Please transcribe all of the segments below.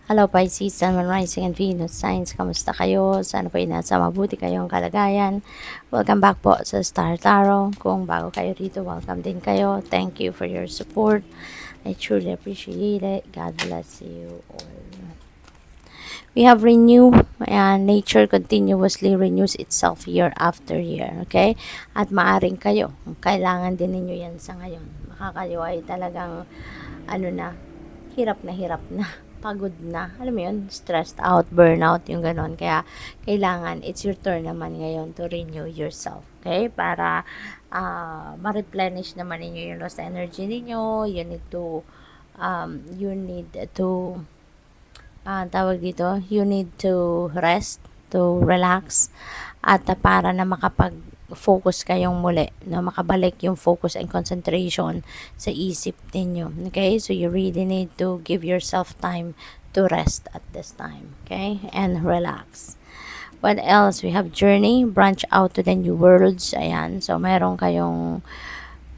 Hello Pisces, Sun, Moon, Rising, and Venus signs. Kamusta kayo? Sana po nasa mabuti kayong kalagayan. Welcome back po sa Star Tarot. Kung bago kayo rito, welcome din kayo. Thank you for your support. I truly appreciate it. God bless you all. We have renew, and nature continuously renews itself year after year, okay? At maaring kayo, kailangan din ninyo yan sa ngayon. Baka kayo ay talagang, hirap na, pagod na, alam mo yun, stressed out, burnout, yung ganon. Kaya, kailangan, it's your turn naman ngayon to renew yourself, okay? Para, ma-replenish naman ninyo yung lost energy ninyo. You need to tawag dito, you need to rest, to relax, at para na makapag-focus kayong muli, na makabalik yung focus and concentration sa isip ninyo. Okay? So, you really need to give yourself time to rest at this time. Okay? And relax. What else? We have journey, branch out to the new worlds. Ayan. So, meron kayong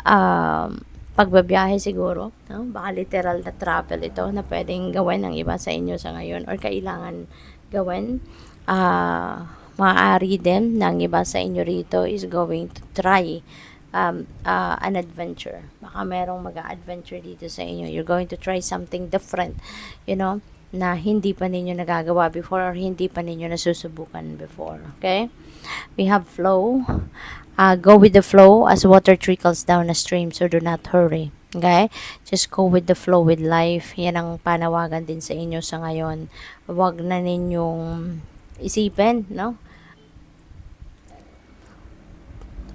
um, pagbabiyahe siguro, no? Baka literal na travel ito na pwedeng gawin ng iba sa inyo sa ngayon or kailangan gawin. Maaari din ng iba sa inyo rito is going to try an adventure. Baka merong mag-adventure dito sa inyo. You're going to try something different, na hindi pa ninyo nagagawa before or hindi pa ninyo nasusubukan before. Okay? We have flow. Go with the flow as water trickles down a stream, so do not hurry. Okay? Just go with the flow with life. Yan ang panawagan din sa inyo sa ngayon. Huwag na ninyong isipin, no?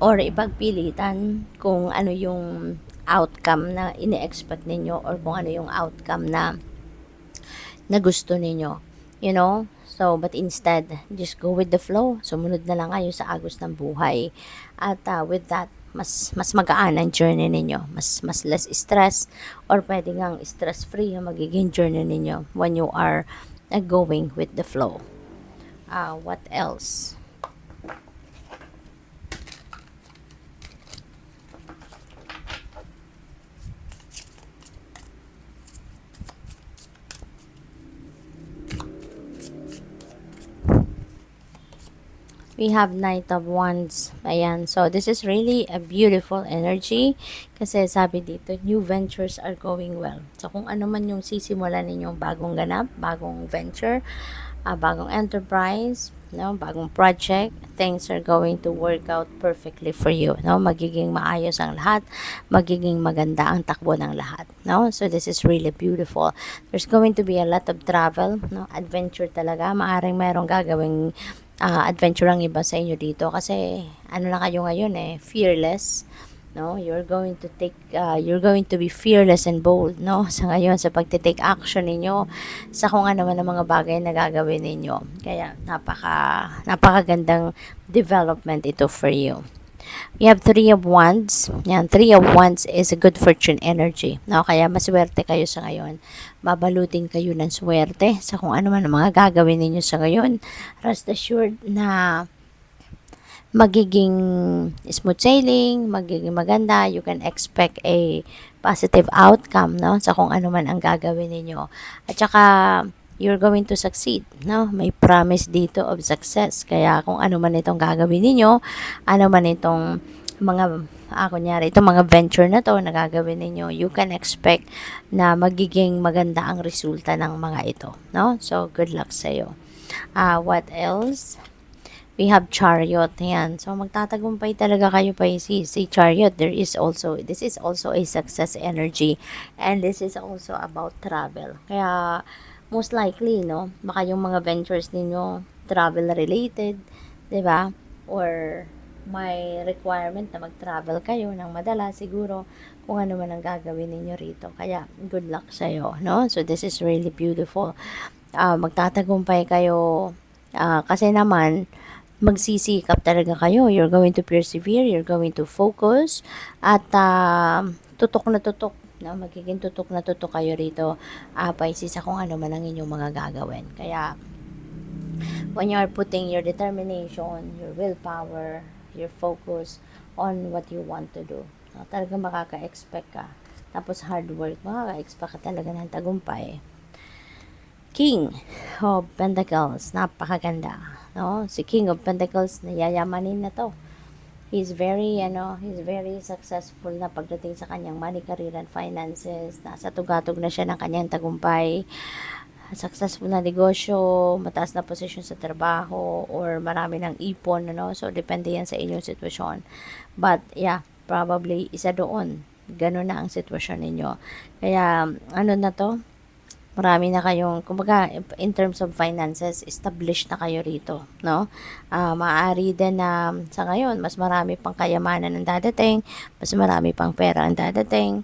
Or ipagpilitan kung ano yung outcome na ini-expect ninyo or kung ano yung outcome na gusto ninyo. So, but instead, just go with the flow. Sumunod na lang kayo sa agos ng buhay. At with that, mas magaan ang journey ninyo. Mas less stress or pwede ngang stress-free ang magiging journey ninyo when you are going with the flow. What else? We have Knight of Wands. Ayan. So, this is really a beautiful energy. Kasi sabi dito, new ventures are going well. So, kung ano man yung sisimulan ninyong bagong ganap, bagong venture, bagong enterprise, bagong project, things are going to work out perfectly for you. Magiging maayos ang lahat. Magiging maganda ang takbo ng lahat. So, this is really beautiful. There's going to be a lot of travel. Adventure talaga. Maaring mayroong gagawing adventure ang iba sa inyo dito kasi ano na kayo ngayon fearless, you're going to be fearless and bold, sa ngayon sa pagte-take action ninyo sa kung ano man ang mga bagay na gagawin ninyo. Kaya napakagandang development ito for you. We have Three of Wands. Yan, Three of Wands is a good fortune energy. Kaya maswerte kayo sa ngayon. Babalutin kayo ng swerte sa kung ano man ang mga gagawin ninyo sa ngayon. Rest assured na magiging smooth sailing, magiging maganda. You can expect a positive outcome, sa kung ano man ang gagawin ninyo. At saka, you're going to succeed, May promise dito of success. Kaya kung ano man itong gagawin ninyo, ano man itong mga kunyari, itong mga venture na to na gagawin ninyo, you can expect na magiging maganda ang resulta ng mga ito, So, good luck sa iyo. What else? We have Chariot. Yan. So, magtatagumpay talaga kayo, Pisces. Si Chariot, this is also a success energy. And this is also about travel. Kaya, most likely, baka yung mga ventures ninyo, travel related, 'di ba? Or may requirement na mag-travel kayo ng madala siguro kung ano man ang gagawin ninyo rito. Kaya, good luck sa iyo, So, this is really beautiful. Magtatagumpay kayo kasi naman, magsisikap talaga kayo. You're going to persevere, you're going to focus, at tutok na tutok, magiging tutok na tutok kayo rito, Pisces, sa kung ano man ang inyong mga gagawin. Kaya, when you are putting your determination, your willpower, your focus on what you want to do, talaga makaka-expect ka. Tapos hard work, makaka-expect ka talaga ng tagumpay. King of Pentacles, napakaganda, no? Si King of Pentacles, nayayamanin na to. He's very successful na pagdating sa kanyang money, career, and finances. Nasa tugatog na siya ng kanyang tagumpay. Successful na negosyo, mataas na posisyon sa trabaho, or marami ng ipon, ano? So, depende yan sa inyong sitwasyon. But, yeah, probably isa doon. Ganun na ang sitwasyon ninyo. Kaya, ano na to? Marami na kayong, kumbaga, in terms of finances, established na kayo rito, no? Maaari din na sa ngayon, mas marami pang kayamanan ang dadating, mas marami pang pera ang dadating.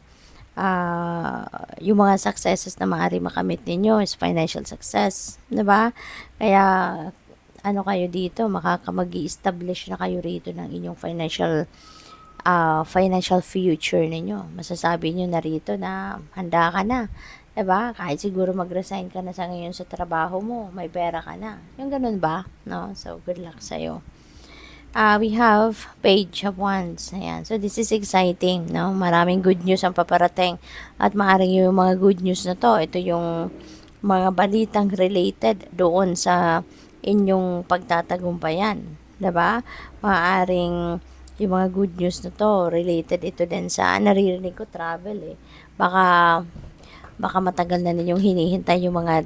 Yung mga successes na maaari makamit ninyo is financial success, di ba? Kaya, ano kayo dito, mag-i-establish na kayo rito ng inyong financial future ninyo. Masasabi nyo na rito na handa ka na. Diba? Kahit siguro mag-resign ka na sa ngayon sa trabaho mo, may pera ka na. Yung ganun ba? No? So, good luck sa'yo. We have Page of Wands. Ayan. So, this is exciting. No? Maraming good news ang paparating. At maaaring yung mga good news na to, ito yung mga balitang related doon sa inyong pagtatagumpayan. Diba? Maaaring yung mga good news na to, related ito din sa, naririnig ko, travel eh. Baka matagal na ninyong hinihintay yung mga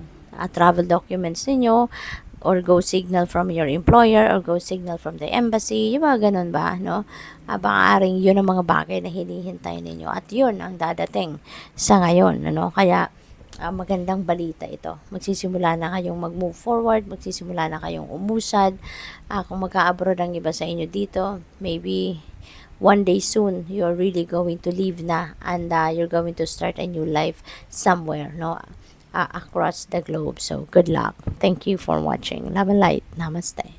travel documents ninyo, or go signal from your employer, or go signal from the embassy, yung mga ganun ba, no? Baka aring yun ang mga bagay na hinihintay ninyo, at yun ang dadating sa ngayon, ano? Kaya, magandang balita ito. Magsisimula na kayong mag-move forward, magsisimula na kayong umusad. Kung magka-abroad ang iba sa inyo dito, maybe one day soon, you're really going to leave na, and you're going to start a new life somewhere, no? Across the globe. So, good luck. Thank you for watching. Love and light. Namaste.